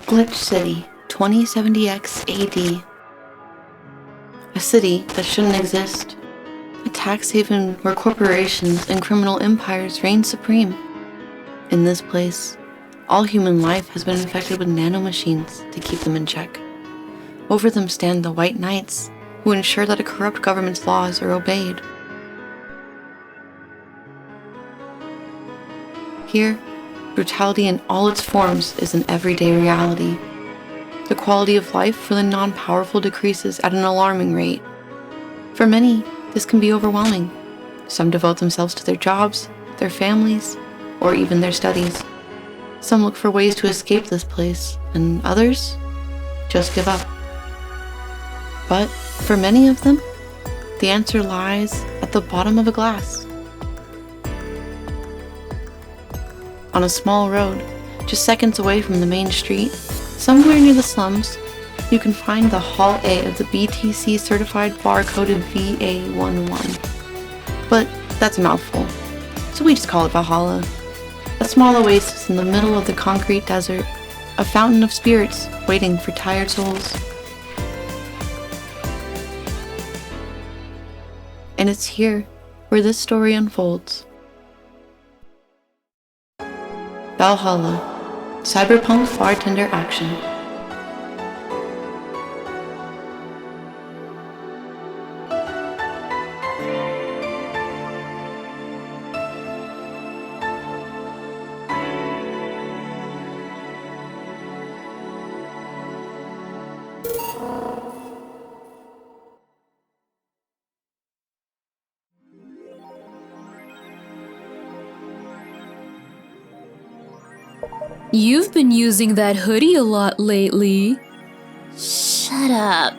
Glitch City, 2070X AD. A city that shouldn't exist. A tax haven where corporations and criminal empires reign supreme. In this place, all human life has been infected with nanomachines to keep them in check. Over them stand the White Knights, who ensure that a corrupt government's laws are obeyed. Here, brutality in all its forms is an everyday reality. The quality of life for the non-powerful decreases at an alarming rate. For many, this can be overwhelming. Some devote themselves to their jobs, their families, or even their studies. Some look for ways to escape this place, and others just give up. But for many of them, the answer lies at the bottom of a glass. On a small road, just seconds away from the main street, somewhere near the slums, you can find the Hall A of the BTC certified bar-coded VA-11. But that's a mouthful, so we just call it Valhalla. A small oasis in the middle of the concrete desert, a fountain of spirits waiting for tired souls. And it's here where this story unfolds. Valhalla, Cyberpunk Bartender Action. You've been using that hoodie a lot lately. Shut up.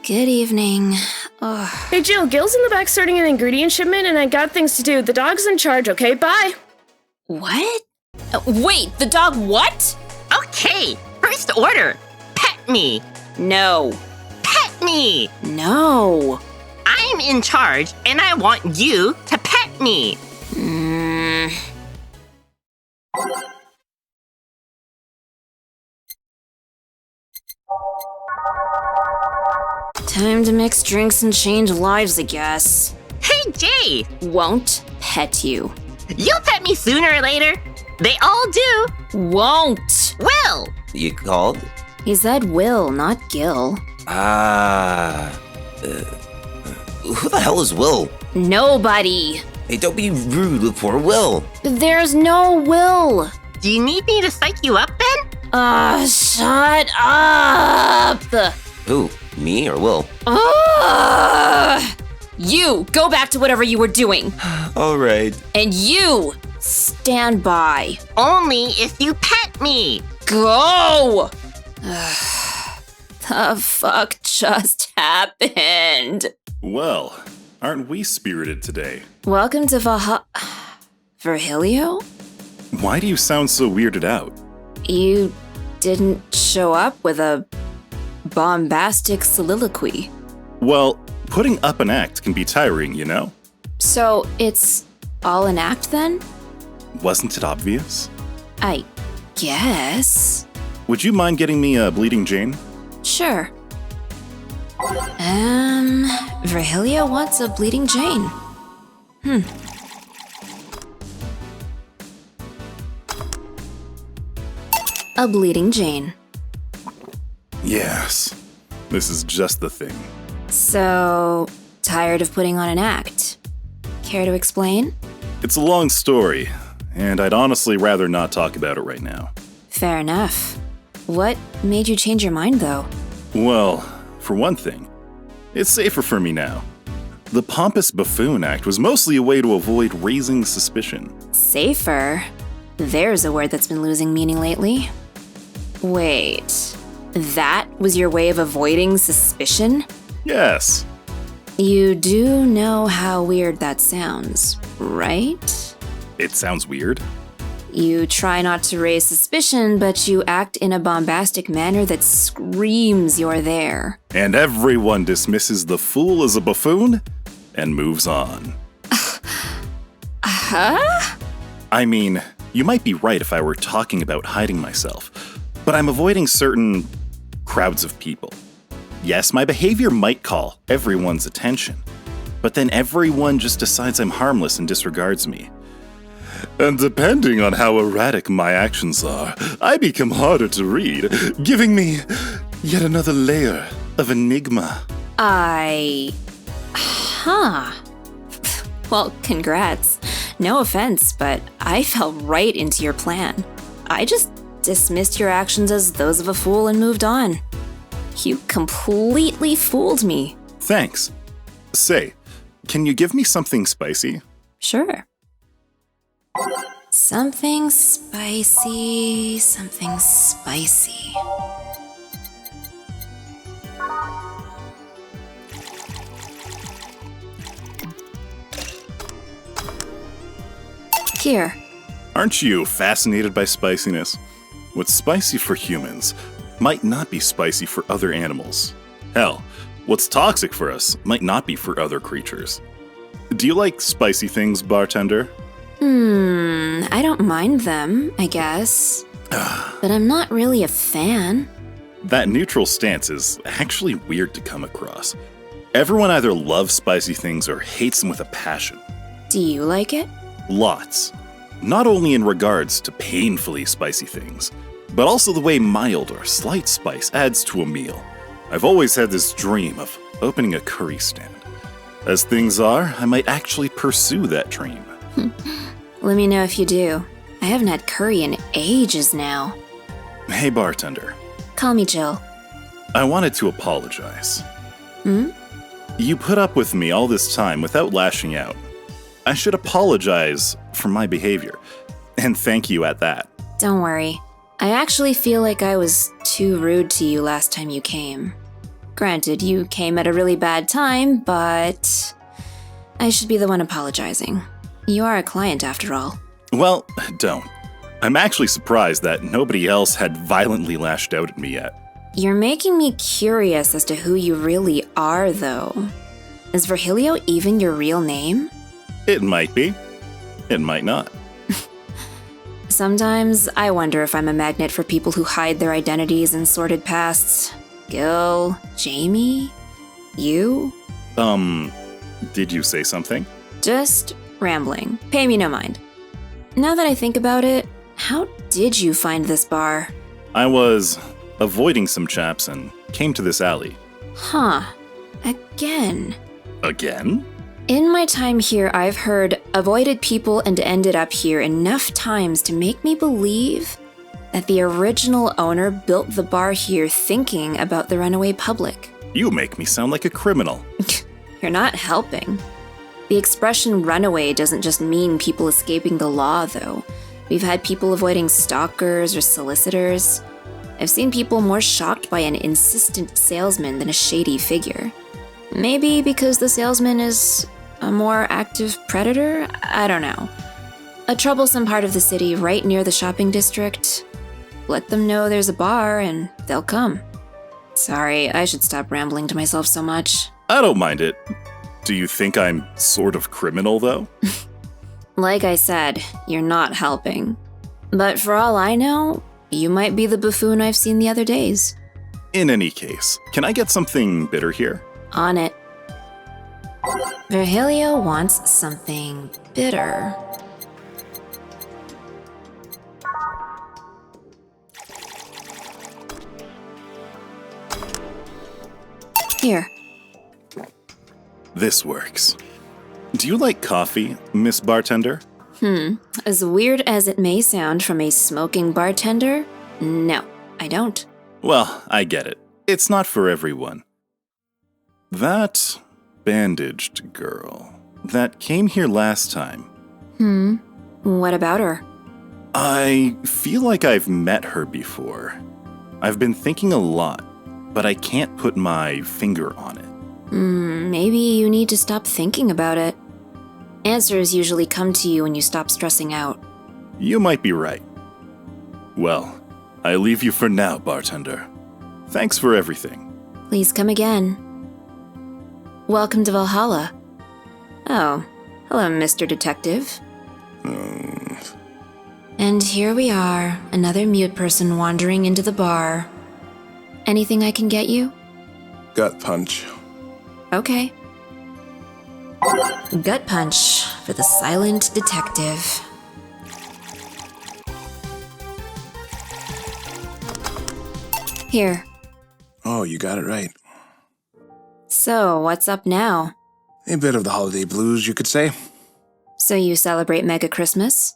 Good evening. Ugh. Hey Jill, Gil's in the back starting an ingredient shipment and I got things to do. The dog's in charge, okay? Bye! What? Wait, the dog what? Okay, first order. Pet me. No. Pet me. No. I'm in charge and I want you to pet me. Time to mix drinks and change lives, I guess. Hey Jay, Won't pet you. you'll pet me sooner or later. They all do. Won't. Will. You called? He said Will, not Gil. Who the hell is Will? Nobody. Hey, don't be rude with poor Will. There's no Will. Do you need me to psych you up, Ben? Shut up. Who, me or Will? You, go back to whatever you were doing. All right. And you, Stand by. Only if you pet me. go! The fuck just happened? Well, aren't we spirited today? Welcome to Virgilio? Why do you sound so weirded out? You didn't show up with a bombastic soliloquy. Well, putting up an act can be tiring, you know? So it's all an act then? Wasn't it obvious? I guess. Would you mind getting me a Bleeding Jane? Sure. Virgilio wants a Bleeding Jane. A Bleeding Jane. Yes. This is just the thing. So, tired of putting on an act? Care to explain? It's a long story, and I'd honestly rather not talk about it right now. Fair enough. What made you change your mind, though? Well, for one thing, it's safer for me now. The Pompous Buffoon Act was mostly a way to avoid raising suspicion. Safer? There's a word that's been losing meaning lately. Wait, that was your way of avoiding suspicion? Yes. You do know how weird that sounds, right? It sounds weird. You try not to raise suspicion, but you act in a bombastic manner that screams you're there. And everyone dismisses the fool as a buffoon and moves on. Huh? I mean, you might be right if I were talking about hiding myself, but I'm avoiding certain crowds of people. Yes, my behavior might call everyone's attention, but then everyone just decides I'm harmless and disregards me. And depending on how erratic my actions are, I become harder to read, giving me yet another layer of enigma. Well, congrats. No offense, but I fell right into your plan. I just dismissed your actions as those of a fool and moved on. You completely fooled me. Thanks. Say, can you give me something spicy? Sure. Something spicy, something spicy. Here. Aren't you fascinated by spiciness? What's spicy for humans might not be spicy for other animals. Hell, what's toxic for us might not be for other creatures. Do you like spicy things, bartender? I don't mind them, I guess. But I'm not really a fan. That neutral stance is actually weird to come across. Everyone either loves spicy things or hates them with a passion. Do you like it? Lots. Not only in regards to painfully spicy things, but also the way mild or slight spice adds to a meal. I've always had this dream of opening a curry stand. As things are, I might actually pursue that dream. Let me know if you do. I haven't had curry in ages now. Hey, bartender. Call me Jill. I wanted to apologize. You put up with me all this time without lashing out. I should apologize for my behavior, and thank you at that. Don't worry. I actually feel like I was too rude to you last time you came. Granted, you came at a really bad time, but I should be the one apologizing. You are a client after all. Well, don't. I'm actually surprised that nobody else had violently lashed out at me yet. You're making me curious as to who you really are, though. Is Virgilio even your real name? It might be. It might not. Sometimes I wonder if I'm a magnet for people who hide their identities and sordid pasts. Gil, Jamie, you? Did you say something? Just rambling. Pay me no mind. Now that I think about it, how did you find this bar? I was avoiding some chaps and came to this alley. Huh. Again. Again? In my time here, I've heard avoided people and ended up here enough times to make me believe that the original owner built the bar here thinking about the runaway public. You make me sound like a criminal. You're not helping. The expression runaway doesn't just mean people escaping the law, though. We've had people avoiding stalkers or solicitors. I've seen people more shocked by an insistent salesman than a shady figure. Maybe because the salesman is a more active predator? I don't know. A troublesome part of the city right near the shopping district. Let them know there's a bar and they'll come. Sorry, I should stop rambling to myself so much. I don't mind it. Do you think I'm sort of criminal, though? Like I said, you're not helping. But for all I know, you might be the buffoon I've seen the other days. In any case, can I get something bitter here? On it. Virgilio wants something bitter. Here. This works. Do you like coffee, Miss Bartender? As weird as it may sound from a smoking bartender, no, I don't. Well, I get it. It's not for everyone. That bandaged girl that came here last time. What about her? I feel like I've met her before. I've been thinking a lot, but I can't put my finger on it. Maybe you need to stop thinking about it. Answers usually come to you when you stop stressing out. You might be right. Well, I leave you for now, bartender. Thanks for everything. Please come again. Welcome to Valhalla. Oh, hello, Mr. Detective. And here we are, another mute person wandering into the bar. Anything I can get you? Gut punch. Okay. Gut punch for the silent detective. Here. Oh, you got it right. So, what's up now? A bit of the holiday blues, you could say. So you celebrate Mega Christmas?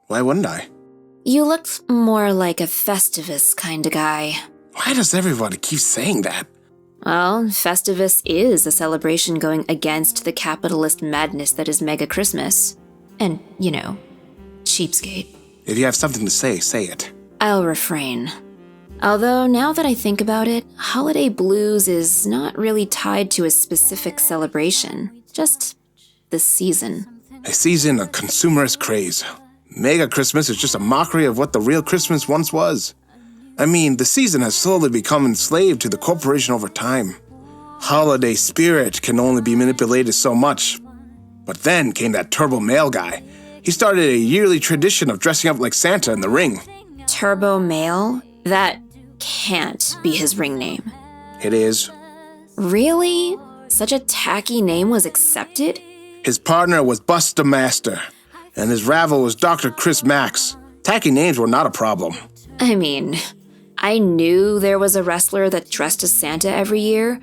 Why wouldn't I? You look more like a Festivus kind of guy. Why does everybody keep saying that? Well, Festivus is a celebration going against the capitalist madness that is Mega Christmas. And, cheapskate. If you have something to say, say it. I'll refrain. Although, now that I think about it, holiday blues is not really tied to a specific celebration, just the season. A season of consumerist craze. Mega Christmas is just a mockery of what the real Christmas once was. I mean, the season has slowly become enslaved to the corporation over time. Holiday spirit can only be manipulated so much. But then came that turbo male guy. He started a yearly tradition of dressing up like Santa in the ring. Turbo Male? That can't be his ring name. It is. Really? Such a tacky name was accepted? His partner was Buster Master, and his rival was Dr. Chris Max. Tacky names were not a problem. I mean, I knew there was a wrestler that dressed as Santa every year.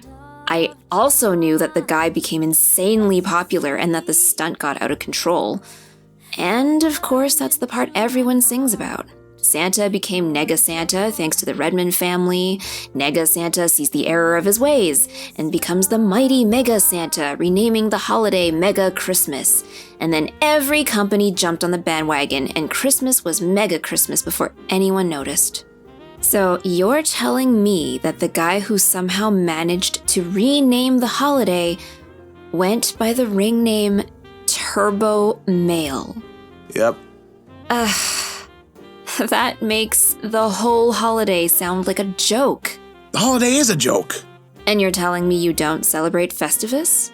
I also knew that the guy became insanely popular and that the stunt got out of control. And of course, that's the part everyone sings about. Santa became Nega Santa thanks to the Redmond family. Nega Santa sees the error of his ways and becomes the mighty Mega Santa, renaming the holiday Mega Christmas. And then every company jumped on the bandwagon, and Christmas was Mega Christmas before anyone noticed. So you're telling me that the guy who somehow managed to rename the holiday went by the ring name Turbo Male? Yep. That makes the whole holiday sound like a joke. The holiday is a joke. And you're telling me you don't celebrate Festivus?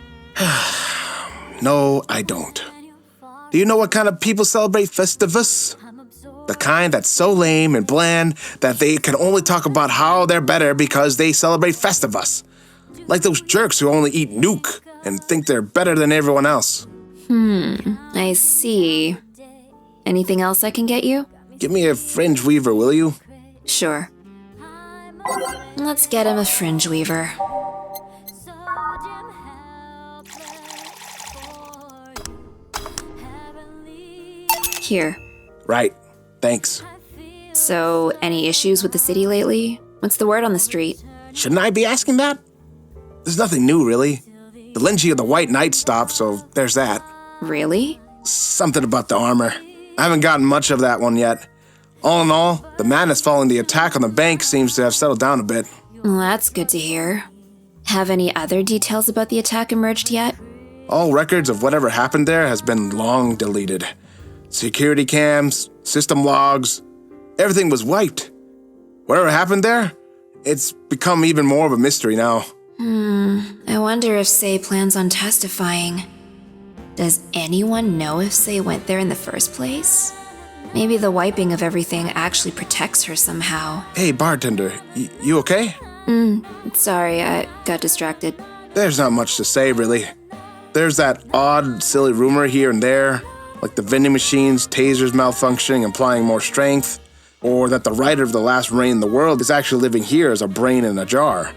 No, I don't. Do you know what kind of people celebrate Festivus? The kind that's so lame and bland that they can only talk about how they're better because they celebrate Festivus. Like those jerks who only eat nuke and think they're better than everyone else. I see. Anything else I can get you? Give me a fringe weaver, will you? Sure. Let's get him a fringe weaver. Here. Right. Thanks. So, any issues with the city lately? What's the word on the street? Shouldn't I be asking that? There's nothing new, really. The lynching of the White Knight stopped, so there's that. Really? Something about the armor. I haven't gotten much of that one yet. All in all, the madness following the attack on the bank seems to have settled down a bit. Well, that's good to hear. Have any other details about the attack emerged yet? All records of whatever happened there has been long deleted. Security cams, system logs, everything was wiped. Whatever happened there, it's become even more of a mystery now. I wonder if Say plans on testifying. Does anyone know if Say went there in the first place? Maybe the wiping of everything actually protects her somehow. Hey, bartender, you okay? Sorry, I got distracted. There's not much to say, really. There's that odd, silly rumor here and there, like the vending machines, tasers malfunctioning, implying more strength, or that the writer of The Last Rain in the World is actually living here as a brain in a jar.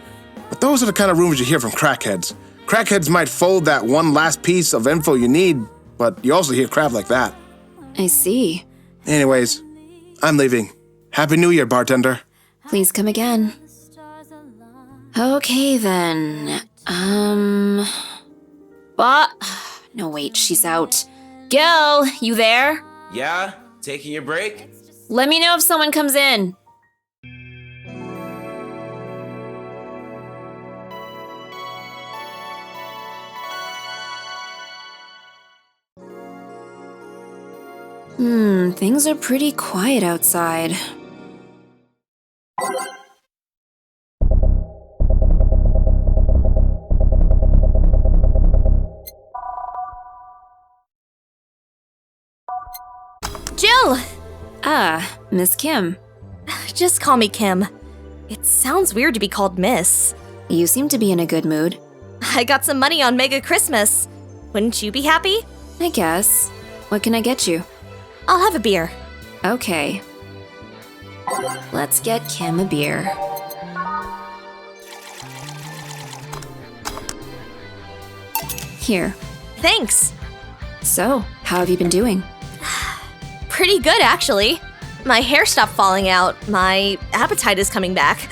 But those are the kind of rumors you hear from crackheads. Crackheads might fold that one last piece of info you need, but you also hear crap like that. I see. Anyways, I'm leaving. Happy New Year, bartender. Please come again. Okay, then. No, wait, she's out. Gil, you there? Yeah? Taking your break? Let me know if someone comes in. Things are pretty quiet outside. Jill! Miss Kim. Just call me Kim. It sounds weird to be called Miss. You seem to be in a good mood. I got some money on Mega Christmas. Wouldn't you be happy? I guess. What can I get you? I'll have a beer. Okay. Let's get Kim a beer. Here. Thanks. So, how have you been doing? Pretty good, actually. My hair stopped falling out. My appetite is coming back.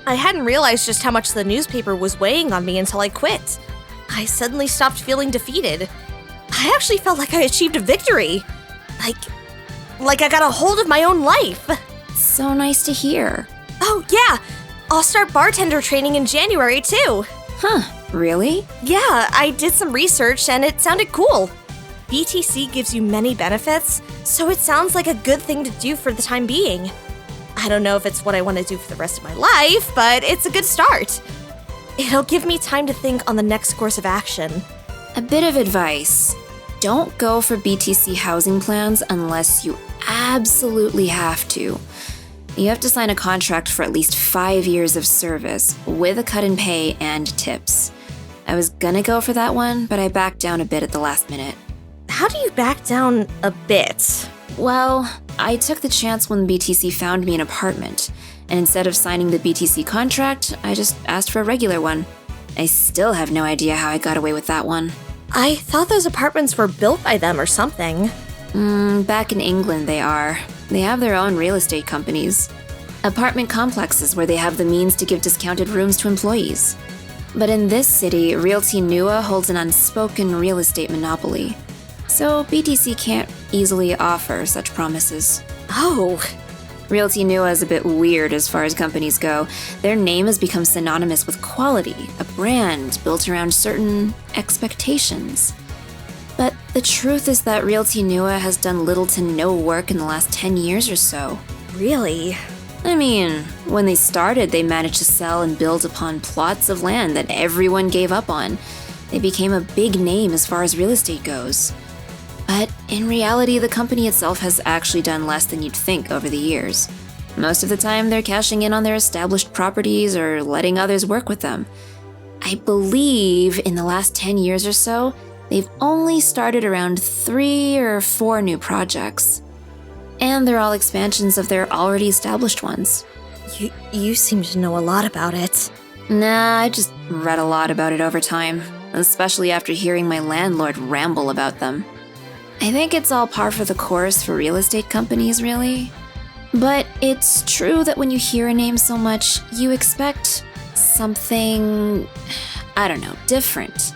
I hadn't realized just how much the newspaper was weighing on me until I quit. I suddenly stopped feeling defeated. I actually felt like I achieved a victory. Like I got a hold of my own life. So nice to hear. Oh, yeah. I'll start bartender training in January, too. Huh, really? Yeah, I did some research and it sounded cool. BTC gives you many benefits, so it sounds like a good thing to do for the time being. I don't know if it's what I want to do for the rest of my life, but it's a good start. It'll give me time to think on the next course of action. A bit of advice. Don't go for BTC housing plans unless you absolutely have to. You have to sign a contract for at least 5 years of service, with a cut in pay and tips. I was gonna go for that one, but I backed down a bit at the last minute. How do you back down a bit? Well, I took the chance when BTC found me an apartment, and instead of signing the BTC contract, I just asked for a regular one. I still have no idea how I got away with that one. I thought those apartments were built by them or something. Back in England they are. They have their own real estate companies. Apartment complexes where they have the means to give discounted rooms to employees. But in this city, Realty Nua holds an unspoken real estate monopoly. So BTC can't easily offer such promises. Oh. Realty Nua is a bit weird as far as companies go. Their name has become synonymous with quality, a brand built around certain expectations. But the truth is that Realty Nua has done little to no work in the last 10 years or so. Really? I mean, when they started, they managed to sell and build upon plots of land that everyone gave up on. They became a big name as far as real estate goes. But in reality, the company itself has actually done less than you'd think over the years. Most of the time, they're cashing in on their established properties or letting others work with them. I believe in the last 10 years or so, they've only started around 3 or 4 new projects. And they're all expansions of their already established ones. You seem to know a lot about it. Nah, I just read a lot about it over time, especially after hearing my landlord ramble about them. I think it's all par for the course for real estate companies, really. But it's true that when you hear a name so much, you expect something, I don't know, different.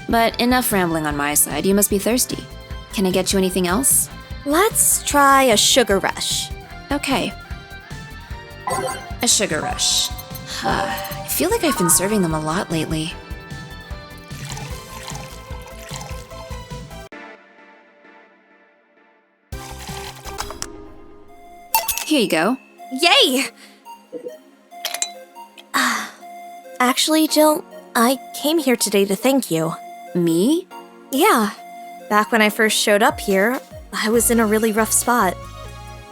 But enough rambling on my side, you must be thirsty. Can I get you anything else? Let's try a sugar rush. Okay. A sugar rush. I feel like I've been serving them a lot lately. Here you go. Yay! Actually, Jill, I came here today to thank you. Me? Yeah. Back when I first showed up here, I was in a really rough spot.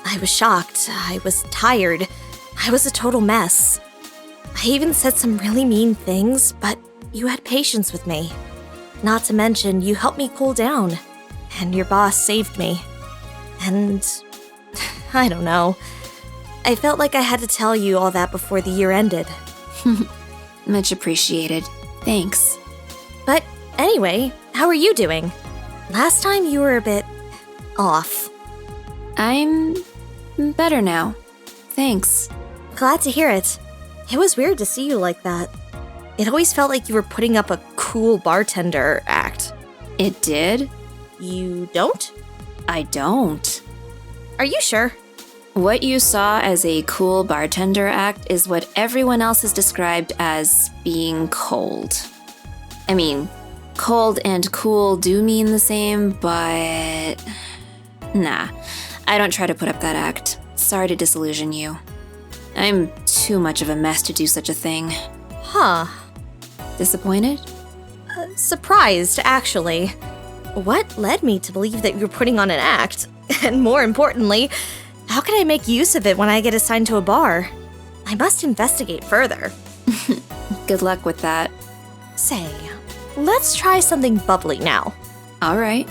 I was shocked. I was tired. I was a total mess. I even said some really mean things, but you had patience with me. Not to mention, you helped me cool down. And your boss saved me. And I don't know. I felt like I had to tell you all that before the year ended. Much appreciated. Thanks. But anyway, how are you doing? Last time you were a bit off. I'm better now. Thanks. Glad to hear it. It was weird to see you like that. It always felt like you were putting up a cool bartender act. It did? You don't? I don't. Are you sure? What you saw as a cool bartender act is what everyone else has described as being cold. I mean, cold and cool do mean the same, but Nah, I don't try to put up that act. Sorry to disillusion you. I'm too much of a mess to do such a thing. Huh. Disappointed? Surprised, actually. What led me to believe that you're putting on an act? And more importantly, how can I make use of it when I get assigned to a bar? I must investigate further. Good luck with that. Say, let's try something bubbly now. All right.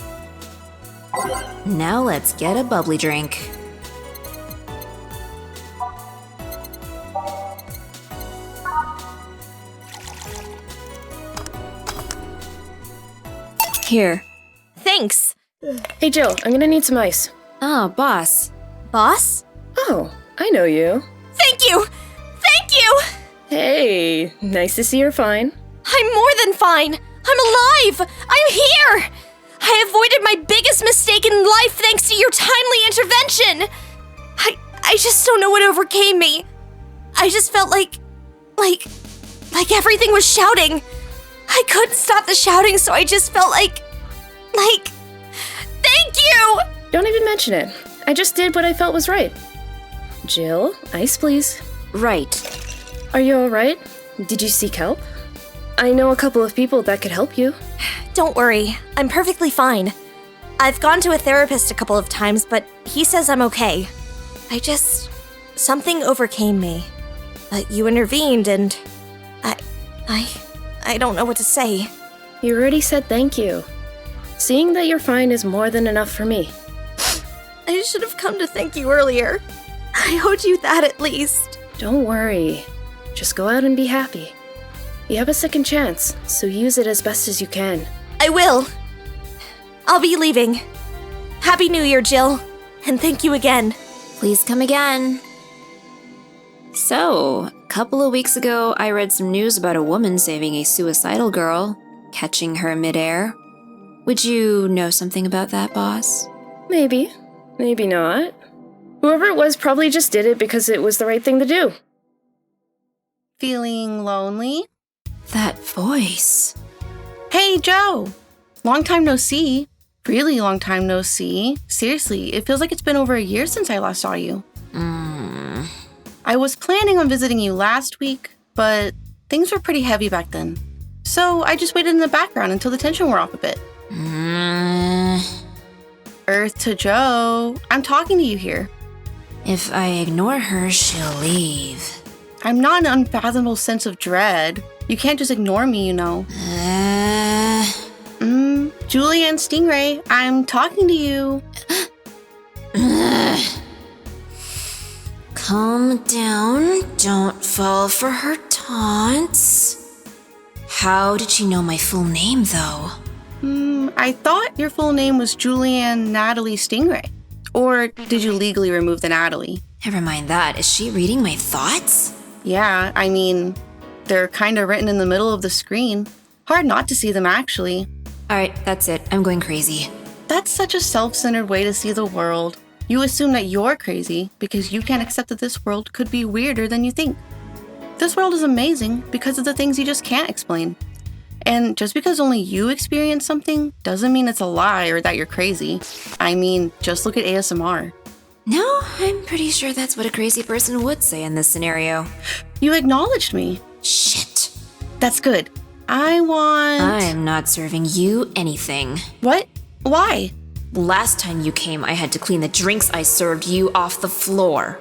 Now let's get a bubbly drink. Here. Thanks. Hey, Jill, I'm gonna need some ice. Oh, boss. Boss? Oh, I know you. Thank you! Thank you! Hey, nice to see you're fine. I'm more than fine! I'm alive! I'm here! I avoided my biggest mistake in life thanks to your timely intervention! I just don't know what overcame me. I just felt like everything was shouting. I couldn't stop the shouting, so I just felt like, thank you! Don't even mention it. I just did what I felt was right. Jill, ice please. Right. Are you alright? Did you seek help? I know a couple of people that could help you. Don't worry, I'm perfectly fine. I've gone to a therapist a couple of times, but he says I'm okay. Something overcame me. But you intervened and I don't know what to say. You already said thank you. Seeing that you're fine is more than enough for me. I should have come to thank you earlier. I owed you that at least. Don't worry. Just go out and be happy. You have a second chance, so use it as best as you can. I will. I'll be leaving. Happy New Year, Jill. And thank you again. Please come again. So, a couple of weeks ago, I read some news about a woman saving a suicidal girl, catching her midair. Would you know something about that, boss? Maybe. Maybe not. Whoever it was probably just did it because it was the right thing to do. Feeling lonely? That voice. Hey, Joe! Long time no see. Really long time no see. Seriously, it feels like it's been over a year since I last saw you. I was planning on visiting you last week, but things were pretty heavy back then. So I just waited in the background until the tension wore off a bit. Earth to Joe, I'm talking to you here. If I ignore her, she'll leave. I'm not an unfathomable sense of dread. You can't just ignore me, you know. Julianne Stingray, I'm talking to you. Calm down. Don't fall for her taunts. How did she know my full name, though? I thought your full name was Julianne Natalie Stingray. Or did you legally remove the Natalie? Never mind that. Is she reading my thoughts? Yeah, I mean, they're kind of written in the middle of the screen. Hard not to see them, actually. Alright, that's it. I'm going crazy. That's such a self-centered way to see the world. You assume that you're crazy because you can't accept that this world could be weirder than you think. This world is amazing because of the things you just can't explain. And just because only you experience something doesn't mean it's a lie or that you're crazy. I mean, just look at ASMR. No, I'm pretty sure that's what a crazy person would say in this scenario. You acknowledged me. Shit. That's good. I'm not serving you anything. What? Why? Last time you came, I had to clean the drinks I served you off the floor.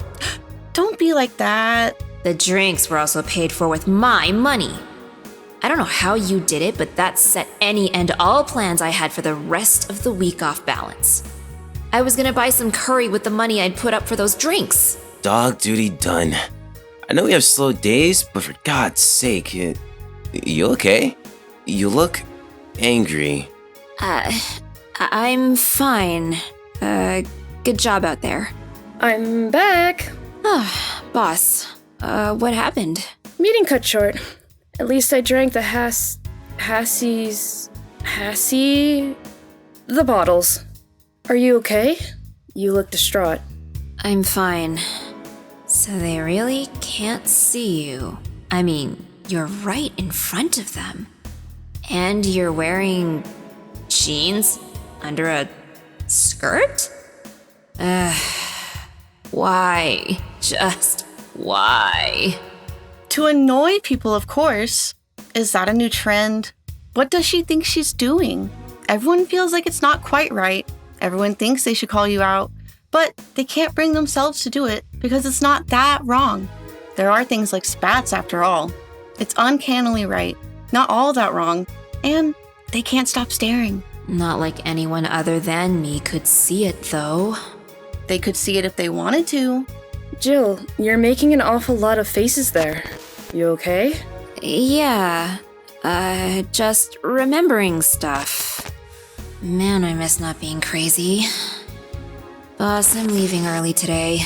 Don't be like that. The drinks were also paid for with my money. I don't know how you did it, but that set any and all plans I had for the rest of the week off balance. I was gonna buy some curry with the money I'd put up for those drinks. Dog duty done. I know we have slow days, but for God's sake, you okay? You look angry. I'm fine. Good job out there. I'm back. Boss, what happened? Meeting cut short. At least I drank the the bottles. Are you okay? You look distraught. I'm fine. So they really can't see you. I mean, you're right in front of them. And you're wearing jeans under a skirt? Why? Just why? To annoy people, of course. Is that a new trend? What does she think she's doing? Everyone feels like it's not quite right. Everyone thinks they should call you out, but they can't bring themselves to do it because it's not that wrong. There are things like spats after all. It's uncannily right, not all that wrong, and they can't stop staring. Not like anyone other than me could see it, though. They could see it if they wanted to. Jill, you're making an awful lot of faces there. You okay? Yeah, just remembering stuff. Man, I miss not being crazy. Boss, I'm leaving early today.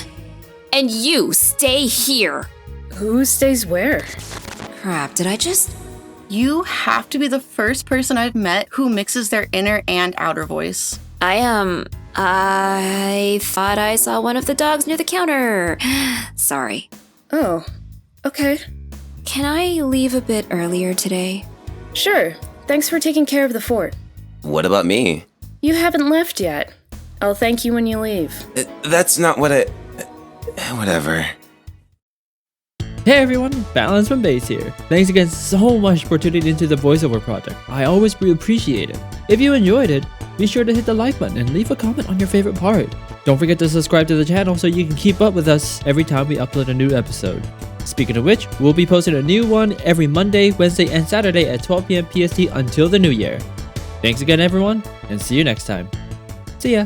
And you stay here. Who stays where? Crap, did I just... You have to be the first person I've met who mixes their inner and outer voice. I thought I saw one of the dogs near the counter. Sorry. Oh, okay. Can I leave a bit earlier today? Sure. Thanks for taking care of the fort. What about me? You haven't left yet. I'll thank you when you leave. That's not what I... Whatever. Hey everyone, Balance from Base here. Thanks again so much for tuning into the voiceover project. I always really appreciate it. If you enjoyed it, be sure to hit the like button and leave a comment on your favorite part. Don't forget to subscribe to the channel so you can keep up with us every time we upload a new episode. Speaking of which, we'll be posting a new one every Monday, Wednesday, and Saturday at 12 PM PST until the new year. Thanks again everyone, and see you next time. See ya!